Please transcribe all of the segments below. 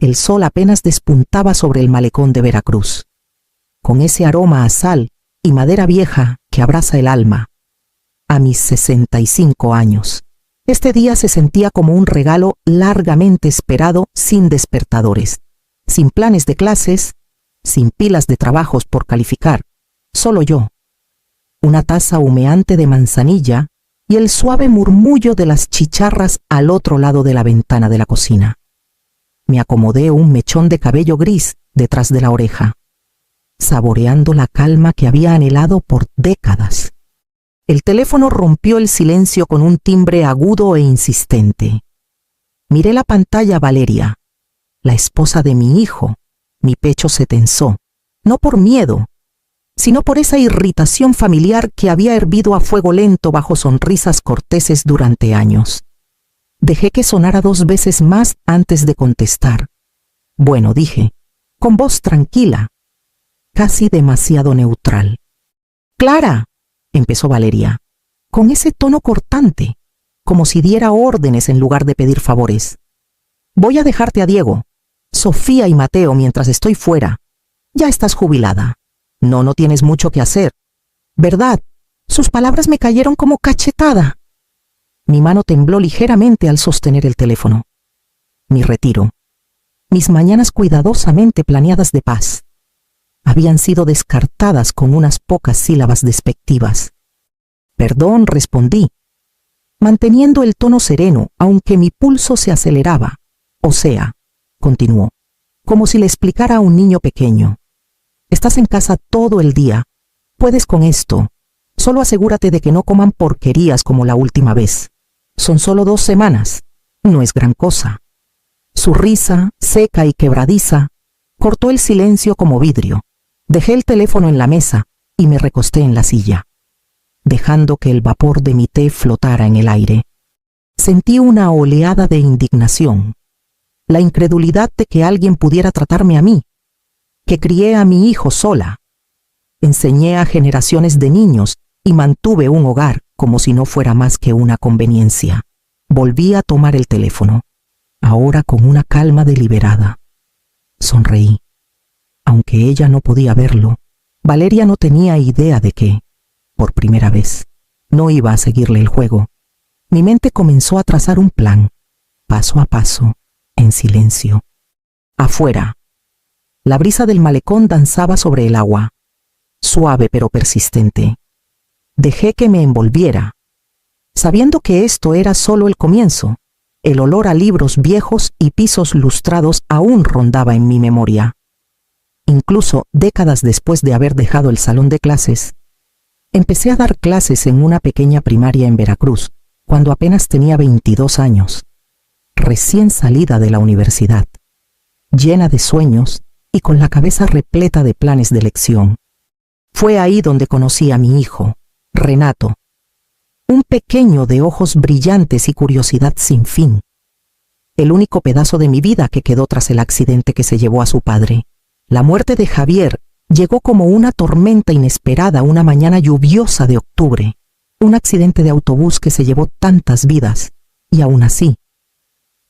El sol apenas despuntaba sobre el malecón de Veracruz, con ese aroma a sal y madera vieja que abraza el alma. A mis 65 años, este día se sentía como un regalo largamente esperado, sin despertadores, sin planes de clases, sin pilas de trabajos por calificar, solo yo, una taza humeante de manzanilla y el suave murmullo de las chicharras al otro lado de la ventana de la cocina. Me acomodé un mechón de cabello gris detrás de la oreja, saboreando la calma que había anhelado por décadas. El teléfono rompió el silencio con un timbre agudo e insistente. Miré la pantalla. Valeria, la esposa de mi hijo. Mi pecho se tensó, no por miedo, sino por esa irritación familiar que había hervido a fuego lento bajo sonrisas corteses durante años. Dejé que sonara 2 veces más antes de contestar. Bueno, dije, con voz tranquila, casi demasiado neutral. «Clara», empezó Valeria, con ese tono cortante, como si diera órdenes en lugar de pedir favores. «Voy a dejarte a Diego, Sofía y Mateo mientras estoy fuera. Ya estás jubilada. No tienes mucho que hacer. ¿Verdad?» Sus palabras me cayeron como cachetada. Mi mano tembló ligeramente al sostener el teléfono. Mi retiro. Mis mañanas cuidadosamente planeadas de paz habían sido descartadas con unas pocas sílabas despectivas. «Perdón», respondí, manteniendo el tono sereno, aunque mi pulso se aceleraba. «O sea», continuó, como si le explicara a un niño pequeño, «estás en casa todo el día. Puedes con esto. Solo asegúrate de que no coman porquerías como la última vez. Son solo 2 semanas. No es gran cosa». Su risa, seca y quebradiza, cortó el silencio como vidrio. Dejé el teléfono en la mesa y me recosté en la silla, dejando que el vapor de mi té flotara en el aire. Sentí una oleada de indignación, la incredulidad de que alguien pudiera tratarme a mí, que crié a mi hijo sola, enseñé a generaciones de niños y mantuve un hogar como si no fuera más que una conveniencia. Volví a tomar el teléfono, ahora con una calma deliberada. Sonreí. Aunque ella no podía verlo, Valeria no tenía idea de que, por primera vez, no iba a seguirle el juego. Mi mente comenzó a trazar un plan, paso a paso, en silencio. Afuera, la brisa del malecón danzaba sobre el agua, suave pero persistente. Dejé que me envolviera, sabiendo que esto era solo el comienzo. El olor a libros viejos y pisos lustrados aún rondaba en mi memoria. Incluso décadas después de haber dejado el salón de clases, empecé a dar clases en una pequeña primaria en Veracruz, cuando apenas tenía 22 años, recién salida de la universidad, llena de sueños y con la cabeza repleta de planes de elección. Fue ahí donde conocí a mi hijo, Renato, un pequeño de ojos brillantes y curiosidad sin fin, el único pedazo de mi vida que quedó tras el accidente que se llevó a su padre. La muerte de Javier llegó como una tormenta inesperada una mañana lluviosa de octubre, un accidente de autobús que se llevó tantas vidas, y aún así,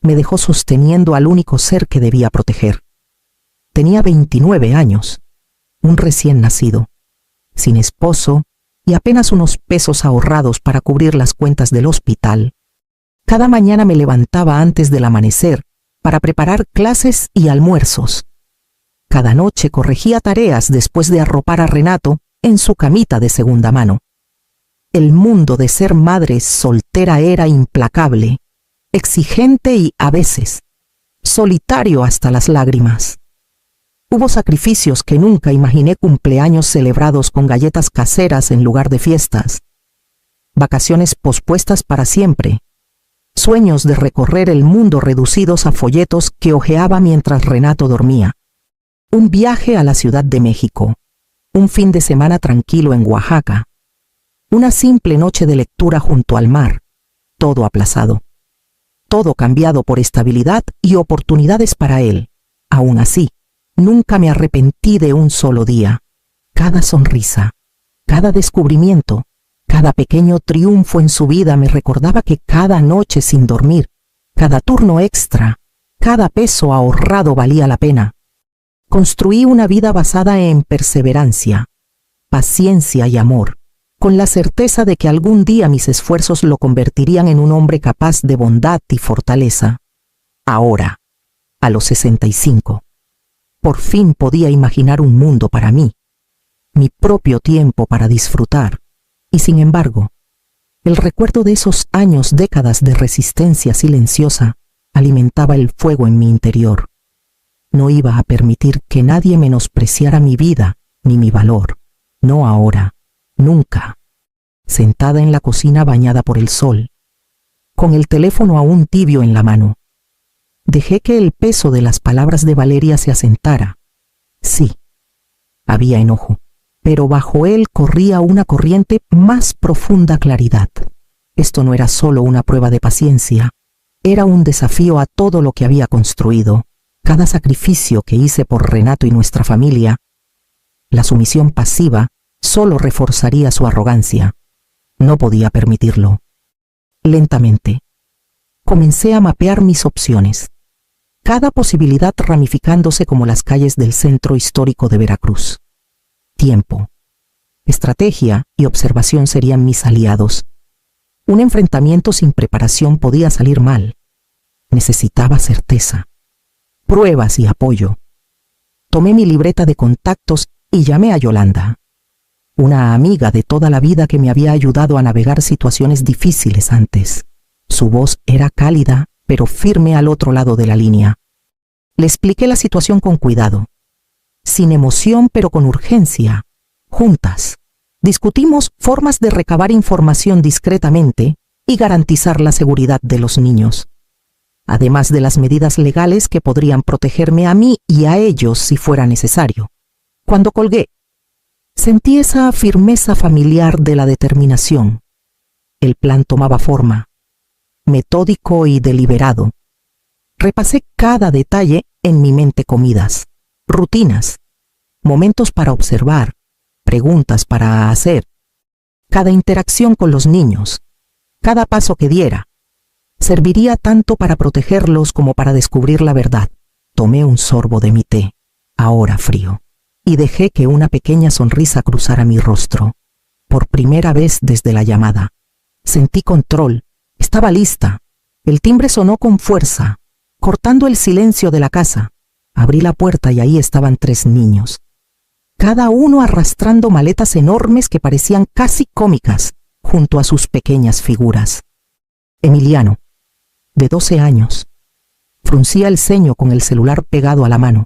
me dejó sosteniendo al único ser que debía proteger. Tenía 29 años, un recién nacido, sin esposo y apenas unos pesos ahorrados para cubrir las cuentas del hospital. Cada mañana me levantaba antes del amanecer para preparar clases y almuerzos. Cada noche corregía tareas después de arropar a Renato en su camita de segunda mano. El mundo de ser madre soltera era implacable, exigente y, a veces, solitario hasta las lágrimas. Hubo sacrificios que nunca imaginé: cumpleaños celebrados con galletas caseras en lugar de fiestas, vacaciones pospuestas para siempre, sueños de recorrer el mundo reducidos a folletos que hojeaba mientras Renato dormía, un viaje a la Ciudad de México, un fin de semana tranquilo en Oaxaca, una simple noche de lectura junto al mar, todo aplazado, todo cambiado por estabilidad y oportunidades para él. Aún así, nunca me arrepentí de un solo día. Cada sonrisa, cada descubrimiento, cada pequeño triunfo en su vida me recordaba que cada noche sin dormir, cada turno extra, cada peso ahorrado valía la pena. Construí una vida basada en perseverancia, paciencia y amor, con la certeza de que algún día mis esfuerzos lo convertirían en un hombre capaz de bondad y fortaleza. Ahora, a los 65, por fin podía imaginar un mundo para mí, mi propio tiempo para disfrutar, y sin embargo, el recuerdo de esos años, décadas de resistencia silenciosa, alimentaba el fuego en mi interior. No iba a permitir que nadie menospreciara mi vida ni mi valor. No ahora, nunca. Sentada en la cocina bañada por el sol, con el teléfono aún tibio en la mano, dejé que el peso de las palabras de Valeria se asentara. Sí, había enojo, pero bajo él corría una corriente más profunda claridad. Esto no era solo una prueba de paciencia, era un desafío a todo lo que había construido. Cada sacrificio que hice por Renato y nuestra familia, la sumisión pasiva, solo reforzaría su arrogancia. No podía permitirlo. Lentamente, comencé a mapear mis opciones, cada posibilidad ramificándose como las calles del centro histórico de Veracruz. Tiempo, estrategia y observación serían mis aliados. Un enfrentamiento sin preparación podía salir mal. Necesitaba certeza, pruebas y apoyo. Tomé mi libreta de contactos y llamé a Yolanda, una amiga de toda la vida que me había ayudado a navegar situaciones difíciles antes. Su voz era cálida, pero firme al otro lado de la línea. Le expliqué la situación con cuidado, sin emoción pero con urgencia. Juntas, discutimos formas de recabar información discretamente y garantizar la seguridad de los niños, además de las medidas legales que podrían protegerme a mí y a ellos si fuera necesario. Cuando colgué, sentí esa firmeza familiar de la determinación. El plan tomaba forma, metódico y deliberado. Repasé cada detalle en mi mente: comidas, rutinas, momentos para observar, preguntas para hacer, cada interacción con los niños, cada paso que diera. Serviría tanto para protegerlos como para descubrir la verdad. Tomé un sorbo de mi té, ahora frío, y dejé que una pequeña sonrisa cruzara mi rostro. Por primera vez desde la llamada, sentí control. Estaba lista. El timbre sonó con fuerza, cortando el silencio de la casa. Abrí la puerta y ahí estaban 3 niños, cada uno arrastrando maletas enormes que parecían casi cómicas junto a sus pequeñas figuras. Emiliano, de 12 años, fruncía el ceño con el celular pegado a la mano.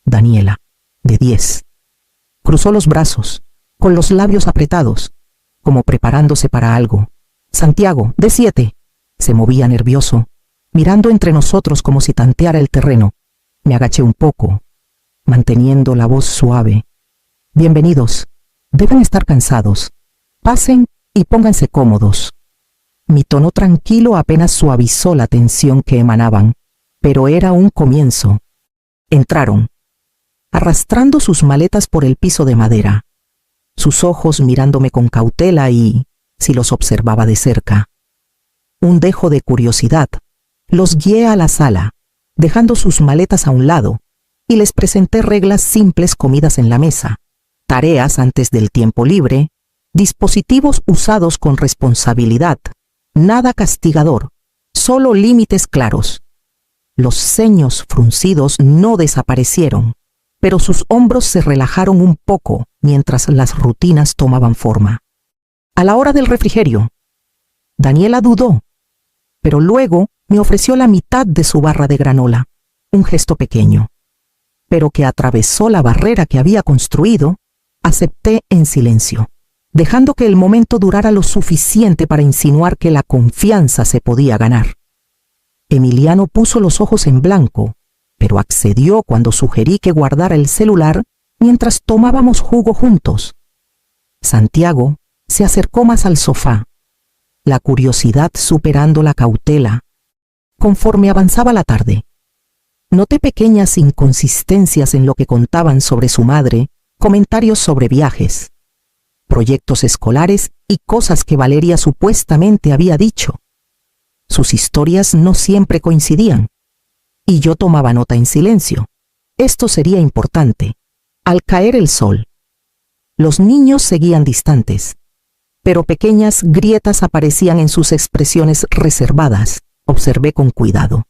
Daniela, de 10, cruzó los brazos, con los labios apretados, como preparándose para algo. Santiago, de 7, se movía nervioso, mirando entre nosotros como si tanteara el terreno. Me agaché un poco, manteniendo la voz suave. Bienvenidos, deben estar cansados. Pasen y pónganse cómodos. Mi tono tranquilo apenas suavizó la tensión que emanaban, pero era un comienzo. Entraron, arrastrando sus maletas por el piso de madera, sus ojos mirándome con cautela y, si los observaba de cerca, un dejo de curiosidad. Los guié a la sala, dejando sus maletas a un lado, y les presenté reglas simples comidas en la mesa, tareas antes del tiempo libre, dispositivos usados con responsabilidad, nada castigador, solo límites claros. Los ceños fruncidos no desaparecieron, pero sus hombros se relajaron un poco mientras las rutinas tomaban forma. A la hora del refrigerio, Daniela dudó, pero luego me ofreció la mitad de su barra de granola, un gesto pequeño, pero que atravesó la barrera que había construido. Acepté en silencio, dejando que el momento durara lo suficiente para insinuar que la confianza se podía ganar. Emiliano puso los ojos en blanco, pero accedió cuando sugerí que guardara el celular mientras tomábamos jugo juntos. Santiago se acercó más al sofá, la curiosidad superando la cautela. Conforme avanzaba la tarde, noté pequeñas inconsistencias en lo que contaban sobre su madre, comentarios sobre viajes, proyectos escolares y cosas que Valeria supuestamente había dicho. Sus historias no siempre coincidían. y yo tomaba nota en silencio. Esto sería importante. Al caer el sol, los niños seguían distantes, pero pequeñas grietas aparecían en sus expresiones reservadas. Observé con cuidado,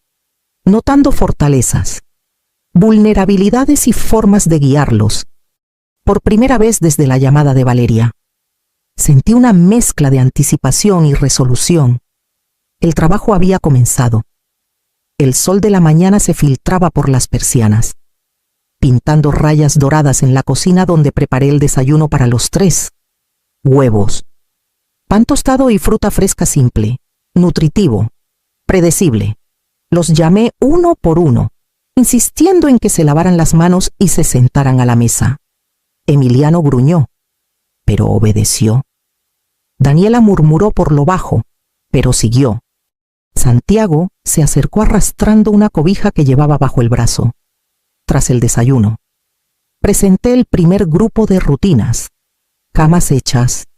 notando fortalezas, vulnerabilidades y formas de guiarlos. Por primera vez desde la llamada de Valeria, sentí una mezcla de anticipación y resolución. El trabajo había comenzado. El sol de la mañana se filtraba por las persianas, pintando rayas doradas en la cocina donde preparé el desayuno para los tres. Huevos, pan tostado y fruta fresca simple, nutritivo, predecible. Los llamé uno por uno, insistiendo en que se lavaran las manos y se sentaran a la mesa. Emiliano gruñó, pero obedeció. Daniela murmuró por lo bajo, pero siguió. Santiago se acercó arrastrando una cobija que llevaba bajo el brazo. Tras el desayuno, presenté el primer grupo de rutinas: camas hechas,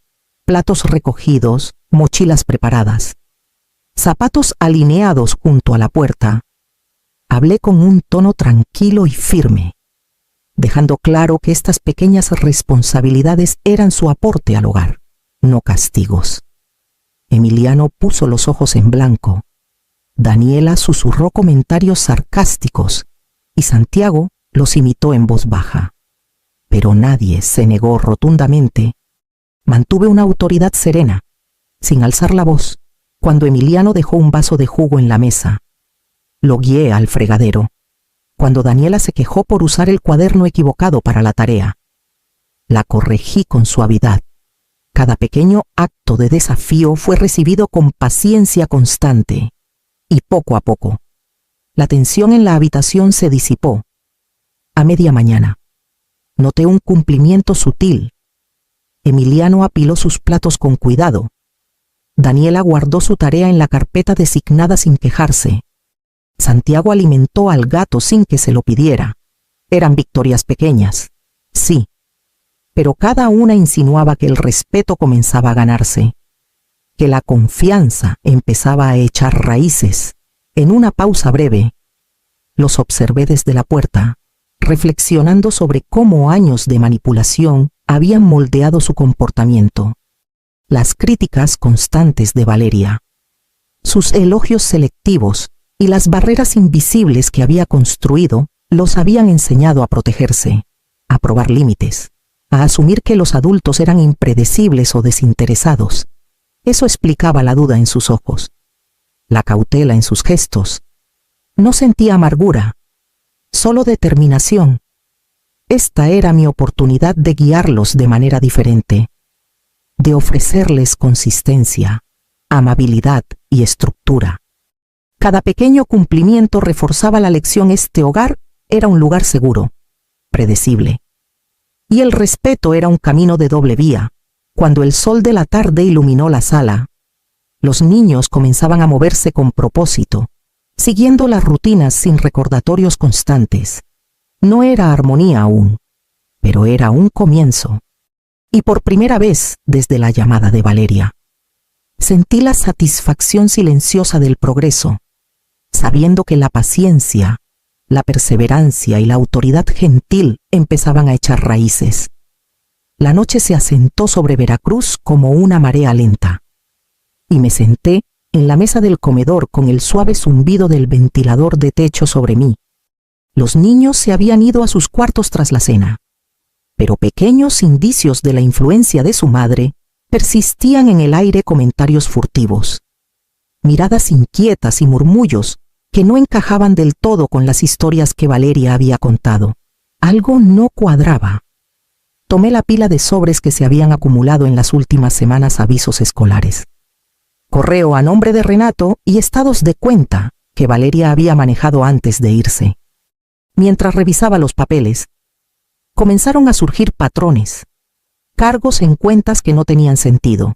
platos recogidos, mochilas preparadas, zapatos alineados junto a la puerta. Hablé con un tono tranquilo y firme, dejando claro que estas pequeñas responsabilidades eran su aporte al hogar, no castigos. Emiliano puso los ojos en blanco. Daniela susurró comentarios sarcásticos y Santiago los imitó en voz baja. Pero nadie se negó rotundamente. Mantuve una autoridad serena, sin alzar la voz, cuando Emiliano dejó un vaso de jugo en la mesa. Lo guié al fregadero, cuando Daniela se quejó por usar el cuaderno equivocado para la tarea. La corregí con suavidad. Cada pequeño acto de desafío fue recibido con paciencia constante, y poco a poco, la tensión en la habitación se disipó. A media mañana, noté un cumplimiento sutil. Emiliano apiló sus platos con cuidado. Daniela guardó su tarea en la carpeta designada sin quejarse. Santiago alimentó al gato sin que se lo pidiera. Eran victorias pequeñas, sí, pero cada una insinuaba que el respeto comenzaba a ganarse, que la confianza empezaba a echar raíces. En una pausa breve, los observé desde la puerta, reflexionando sobre cómo años de manipulación habían moldeado su comportamiento. Las críticas constantes de Valeria, sus elogios selectivos y las barreras invisibles que había construido los habían enseñado a protegerse, a probar límites, a asumir que los adultos eran impredecibles o desinteresados. Eso explicaba la duda en sus ojos, la cautela en sus gestos. No sentía amargura, solo determinación. Esta era mi oportunidad de guiarlos de manera diferente, de ofrecerles consistencia, amabilidad y estructura. Cada pequeño cumplimiento reforzaba la lección: este hogar era un lugar seguro, predecible. Y el respeto era un camino de doble vía. Cuando el sol de la tarde iluminó la sala, los niños comenzaban a moverse con propósito, siguiendo las rutinas sin recordatorios constantes. No era armonía aún, pero era un comienzo. Y por primera vez desde la llamada de Valeria, sentí la satisfacción silenciosa del progreso, sabiendo que la paciencia, la perseverancia y la autoridad gentil empezaban a echar raíces. La noche se asentó sobre Veracruz como una marea lenta, y me senté en la mesa del comedor con el suave zumbido del ventilador de techo sobre mí. Los niños se habían ido a sus cuartos tras la cena, pero pequeños indicios de la influencia de su madre persistían en el aire: comentarios furtivos, miradas inquietas y murmullos que no encajaban del todo con las historias que Valeria había contado. Algo no cuadraba. Tomé la pila de sobres que se habían acumulado en las últimas semanas: avisos escolares, correo a nombre de Renato y estados de cuenta que Valeria había manejado antes de irse. Mientras revisaba los papeles, comenzaron a surgir patrones, cargos en cuentas que no tenían sentido,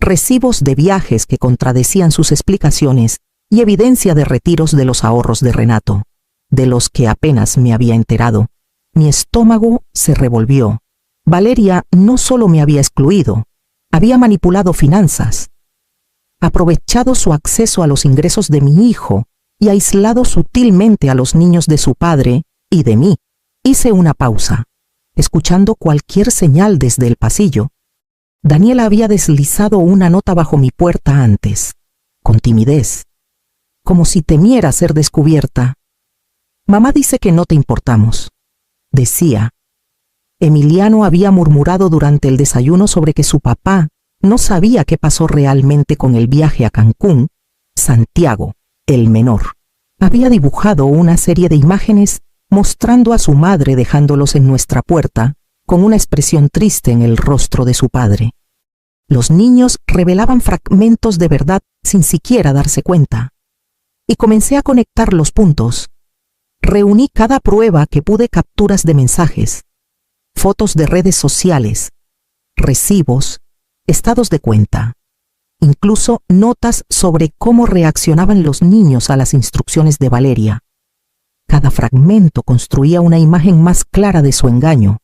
recibos de viajes que contradecían sus explicaciones y evidencia de retiros de los ahorros de Renato, de los que apenas me había enterado. Mi estómago se revolvió. Valeria no solo me había excluido, había manipulado finanzas, aprovechado su acceso a los ingresos de mi hijo y aislado sutilmente a los niños de su padre y de mí. Hice una pausa, escuchando cualquier señal desde el pasillo. Daniela había deslizado una nota bajo mi puerta antes, con timidez, como si temiera ser descubierta. Mamá dice que no te importamos, decía. Emiliano había murmurado durante el desayuno sobre que su papá no sabía qué pasó realmente con el viaje a Cancún. Santiago, el menor, había dibujado una serie de imágenes mostrando a su madre dejándolos en nuestra puerta, con una expresión triste en el rostro de su padre. Los niños revelaban fragmentos de verdad sin siquiera darse cuenta. Y comencé a conectar los puntos. Reuní cada prueba que pude: capturas de mensajes, fotos de redes sociales, recibos, estados de cuenta, incluso notas sobre cómo reaccionaban los niños a las instrucciones de Valeria. Cada fragmento construía una imagen más clara de su engaño,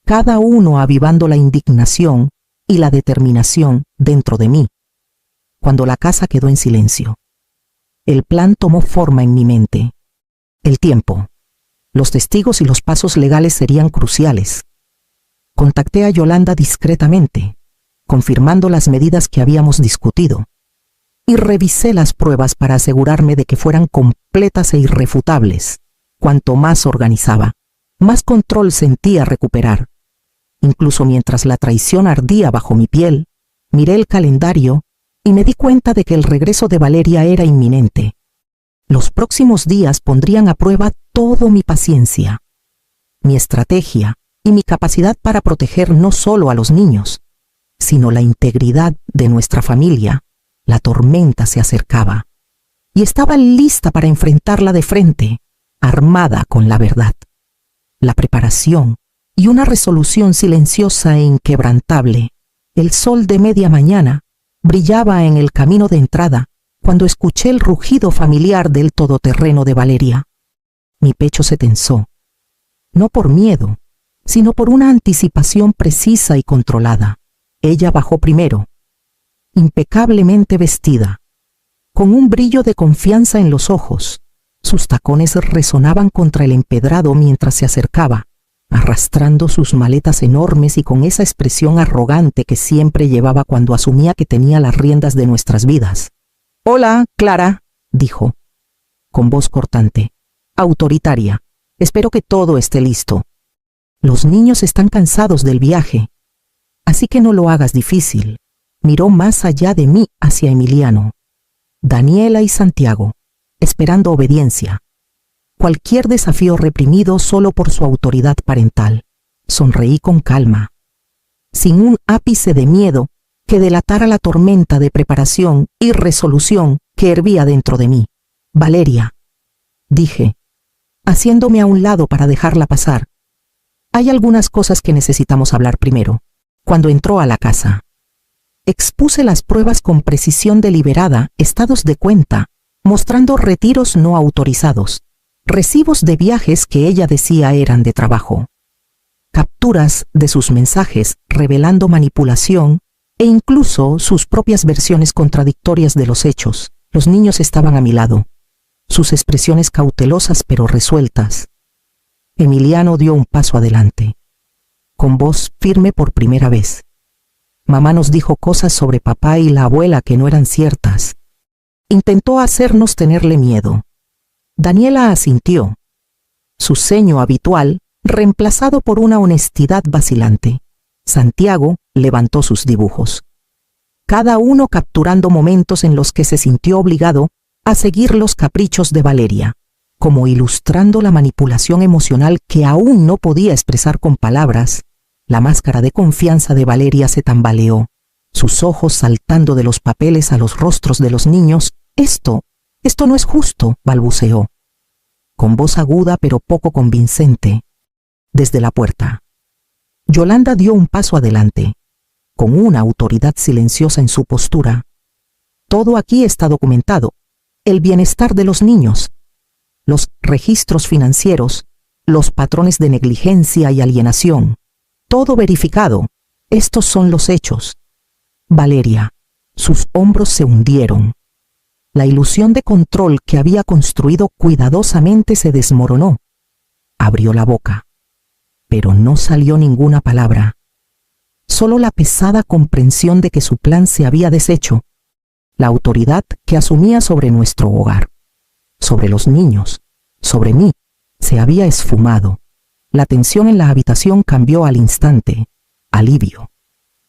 cada uno avivando la indignación y la determinación dentro de mí. Cuando la casa quedó en silencio, el plan tomó forma en mi mente. El tiempo, los testigos y los pasos legales serían cruciales. Contacté a Yolanda discretamente, confirmando las medidas que habíamos discutido, y revisé las pruebas para asegurarme de que fueran completas e irrefutables. Cuanto más organizaba, más control sentía recuperar. Incluso mientras la traición ardía bajo mi piel, miré el calendario y me di cuenta de que el regreso de Valeria era inminente. Los próximos días pondrían a prueba toda mi paciencia, mi estrategia y mi capacidad para proteger no solo a los niños, sino la integridad de nuestra familia. La tormenta se acercaba y estaba lista para enfrentarla de frente, armada con la verdad, la preparación y una resolución silenciosa e inquebrantable. El sol de media mañana brillaba en el camino de entrada cuando escuché el rugido familiar del todoterreno de Valeria. Mi pecho se tensó, no por miedo, sino por una anticipación precisa y controlada. Ella bajó primero, impecablemente vestida, con un brillo de confianza en los ojos. Sus tacones resonaban contra el empedrado mientras se acercaba, arrastrando sus maletas enormes y con esa expresión arrogante que siempre llevaba cuando asumía que tenía las riendas de nuestras vidas. «Hola, Clara», dijo, con voz cortante, autoritaria. «Espero que todo esté listo. Los niños están cansados del viaje, así que no lo hagas difícil». Miró más allá de mí hacia Emiliano, Daniela y Santiago, esperando obediencia. Cualquier desafío reprimido solo por su autoridad parental. Sonreí con calma, sin un ápice de miedo que delatara la tormenta de preparación y resolución que hervía dentro de mí. «Valeria», dije, haciéndome a un lado para dejarla pasar. «Hay algunas cosas que necesitamos hablar primero». Cuando entró a la casa, expuse las pruebas con precisión deliberada, estados de cuenta, mostrando retiros no autorizados, recibos de viajes que ella decía eran de trabajo, capturas de sus mensajes revelando manipulación e incluso sus propias versiones contradictorias de los hechos. Los niños estaban a mi lado, sus expresiones cautelosas pero resueltas. Emiliano dio un paso adelante, con voz firme por primera vez. «Mamá nos dijo cosas sobre papá y la abuela que no eran ciertas. Intentó hacernos tenerle miedo». Daniela asintió, su ceño habitual reemplazado por una honestidad vacilante. Santiago levantó sus dibujos, cada uno capturando momentos en los que se sintió obligado a seguir los caprichos de Valeria, como ilustrando la manipulación emocional que aún no podía expresar con palabras. La máscara de confianza de Valeria se tambaleó, sus ojos saltando de los papeles a los rostros de los niños. Esto no es justo», balbuceó, con voz aguda pero poco convincente. Desde la puerta, Yolanda dio un paso adelante, con una autoridad silenciosa en su postura. «Todo aquí está documentado: el bienestar de los niños, los registros financieros, los patrones de negligencia y alienación. Todo verificado. Estos son los hechos». Valeria, sus hombros se hundieron. La ilusión de control que había construido cuidadosamente se desmoronó. Abrió la boca, pero no salió ninguna palabra. Solo la pesada comprensión de que su plan se había deshecho, la autoridad que asumía sobre nuestro hogar, sobre los niños, sobre mí, se había esfumado. La tensión en la habitación cambió al instante. Alivio,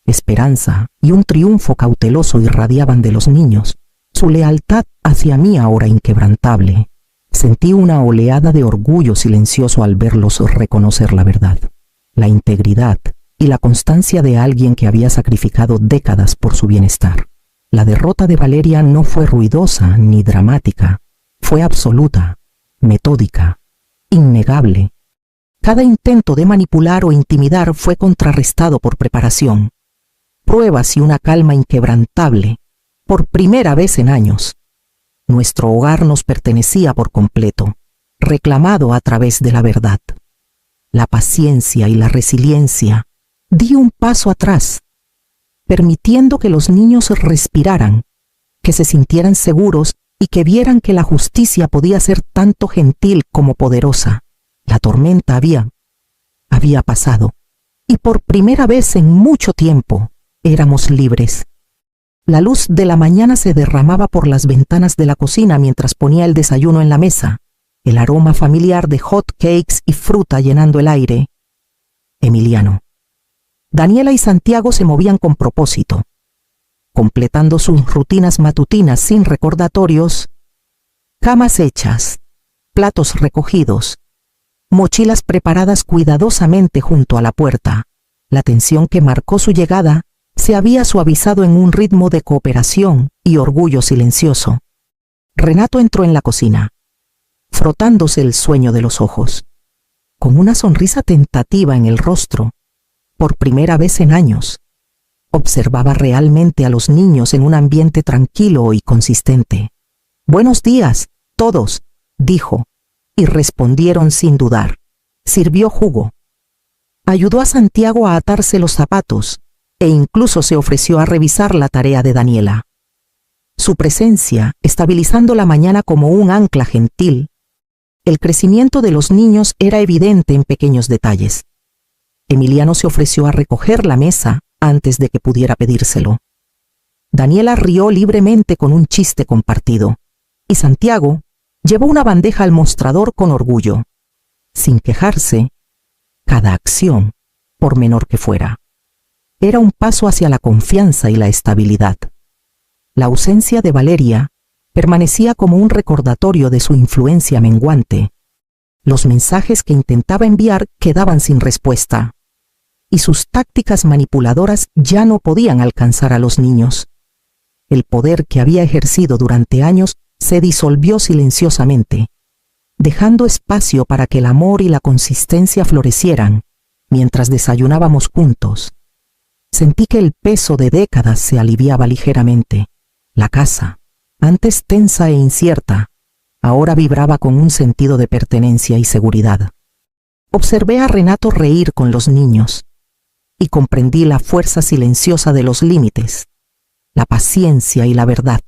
esperanza y un triunfo cauteloso irradiaban de los niños, su lealtad hacia mí ahora inquebrantable. Sentí una oleada de orgullo silencioso al verlos reconocer la verdad, la integridad y la constancia de alguien que había sacrificado décadas por su bienestar. La derrota de Valeria no fue ruidosa ni dramática, fue absoluta, metódica, innegable. Cada intento de manipular o intimidar fue contrarrestado por preparación, pruebas y una calma inquebrantable, por primera vez en años. Nuestro hogar nos pertenecía por completo, reclamado a través de la verdad. La paciencia y la resiliencia. Di un paso atrás, permitiendo que los niños respiraran, que se sintieran seguros y que vieran que la justicia podía ser tanto gentil como poderosa. La tormenta había pasado, y por primera vez en mucho tiempo éramos libres. La luz de la mañana se derramaba por las ventanas de la cocina mientras ponía el desayuno en la mesa, el aroma familiar de hot cakes y fruta llenando el aire. Emiliano. Daniela y Santiago se movían con propósito, completando sus rutinas matutinas sin recordatorios, camas hechas, platos recogidos, mochilas preparadas cuidadosamente junto a la puerta. La tensión que marcó su llegada se había suavizado en un ritmo de cooperación y orgullo silencioso. Renato entró en la cocina, frotándose el sueño de los ojos, con una sonrisa tentativa en el rostro. Por primera vez en años, observaba realmente a los niños en un ambiente tranquilo y consistente. «Buenos días, todos», dijo, y respondieron sin dudar. Sirvió jugo. Ayudó a Santiago a atarse los zapatos e incluso se ofreció a revisar la tarea de Daniela. Su presencia, estabilizando la mañana como un ancla gentil. El crecimiento de los niños era evidente en pequeños detalles. Emiliano se ofreció a recoger la mesa antes de que pudiera pedírselo. Daniela rió libremente con un chiste compartido, y Santiago llevó una bandeja al mostrador con orgullo, sin quejarse. Cada acción, por menor que fuera, era un paso hacia la confianza y la estabilidad. La ausencia de Valeria permanecía como un recordatorio de su influencia menguante. Los mensajes que intentaba enviar quedaban sin respuesta, y sus tácticas manipuladoras ya no podían alcanzar a los niños. El poder que había ejercido durante años se disolvió silenciosamente, dejando espacio para que el amor y la consistencia florecieran. Mientras desayunábamos juntos, sentí que el peso de décadas se aliviaba ligeramente. La casa, antes tensa e incierta, ahora vibraba con un sentido de pertenencia y seguridad. Observé a Renato reír con los niños y comprendí la fuerza silenciosa de los límites, la paciencia y la verdad.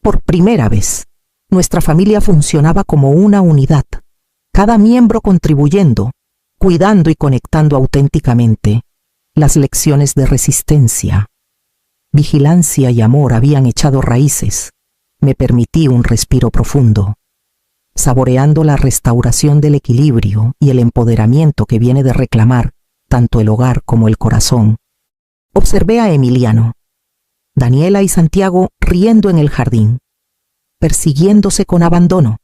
Por primera vez, nuestra familia funcionaba como una unidad, cada miembro contribuyendo, cuidando y conectando auténticamente. Las lecciones de resistencia, vigilancia y amor habían echado raíces. Me permití un respiro profundo, saboreando la restauración del equilibrio y el empoderamiento que viene de reclamar tanto el hogar como el corazón. Observé a Emiliano, Daniela y Santiago riendo en el jardín, persiguiéndose con abandono,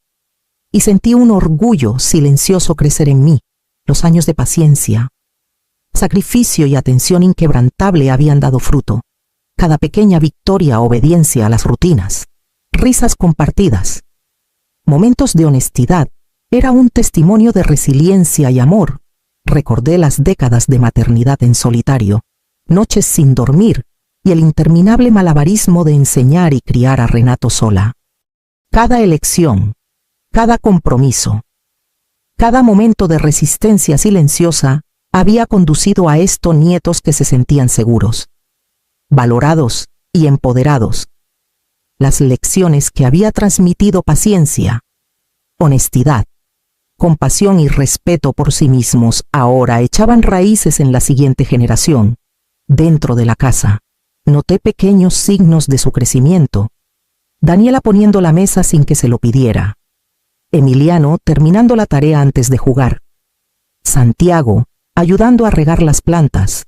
y sentí un orgullo silencioso crecer en mí. Los años de paciencia, sacrificio y atención inquebrantable habían dado fruto. Cada pequeña victoria, obediencia a las rutinas, risas compartidas, momentos de honestidad, era un testimonio de resiliencia y amor. Recordé las décadas de maternidad en solitario, noches sin dormir y el interminable malabarismo de enseñar y criar a Renato sola. Cada elección, cada compromiso, cada momento de resistencia silenciosa había conducido a estos nietos que se sentían seguros, valorados y empoderados. las lecciones que había transmitido: paciencia, honestidad, compasión y respeto por sí mismos, ahora echaban raíces en la siguiente generación. Dentro de la casa, noté pequeños signos de su crecimiento. Daniela poniendo la mesa sin que se lo pidiera. Emiliano terminando la tarea antes de jugar. Santiago ayudando a regar las plantas.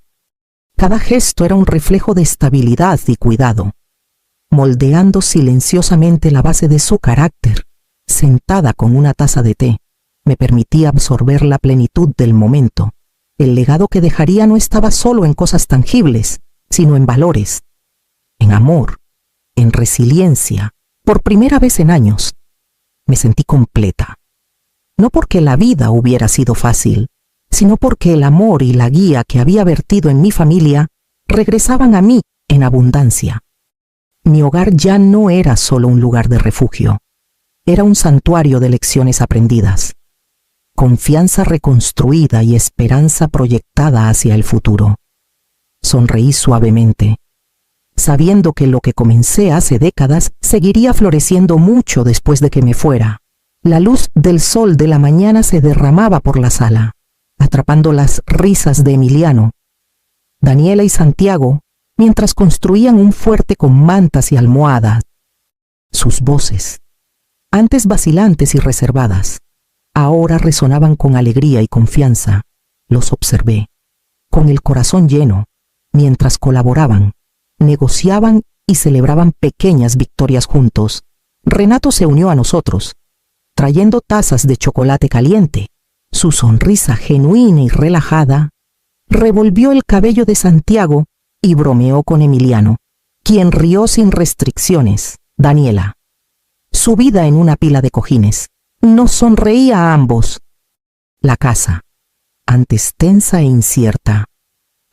Cada gesto era un reflejo de estabilidad y cuidado, moldeando silenciosamente la base de su carácter. Sentada con una taza de té, me permitía absorber la plenitud del momento. El legado que dejaría no estaba solo en cosas tangibles, sino en valores, en amor, en resiliencia. Por primera vez en años, me sentí completa. No porque la vida hubiera sido fácil, sino porque el amor y la guía que había vertido en mi familia regresaban a mí en abundancia. Mi hogar ya no era solo un lugar de refugio, era un santuario de lecciones aprendidas, confianza reconstruida y esperanza proyectada hacia el futuro. Sonreí suavemente, sabiendo que lo que comencé hace décadas seguiría floreciendo mucho después de que me fuera. La luz del sol de la mañana se derramaba por la sala, atrapando las risas de Emiliano, Daniela y Santiago, mientras construían un fuerte con mantas y almohadas. Sus voces, antes vacilantes y reservadas, ahora resonaban con alegría y confianza. Los observé, con el corazón lleno, mientras colaboraban, negociaban y celebraban pequeñas victorias juntos. Renato se unió a nosotros, trayendo tazas de chocolate caliente. Su sonrisa genuina y relajada revolvió el cabello de Santiago y bromeó con Emiliano, quien rió sin restricciones. Daniela, subida en una pila de cojines, nos sonreía a ambos. La casa, antes tensa e incierta,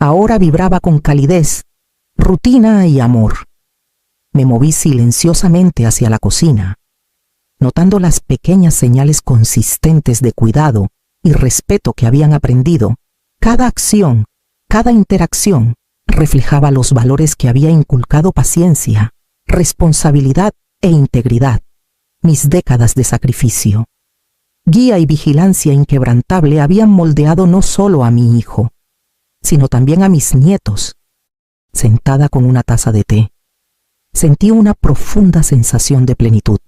ahora vibraba con calidez, rutina y amor. Me moví silenciosamente hacia la cocina, notando las pequeñas señales consistentes de cuidado y respeto que habían aprendido. Cada acción, cada interacción, reflejaba los valores que había inculcado: paciencia, responsabilidad e integridad. Mis décadas de sacrificio, guía y vigilancia inquebrantable habían moldeado no solo a mi hijo, sino también a mis nietos. Sentada con una taza de té, sentí una profunda sensación de plenitud.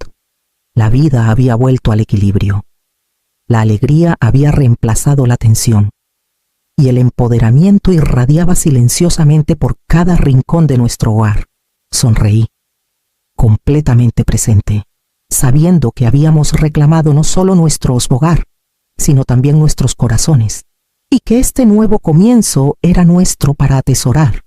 La vida había vuelto al equilibrio. La alegría había reemplazado la tensión, y el empoderamiento irradiaba silenciosamente por cada rincón de nuestro hogar. Sonreí, completamente presente, sabiendo que habíamos reclamado no solo nuestro hogar, sino también nuestros corazones, y que este nuevo comienzo era nuestro para atesorar.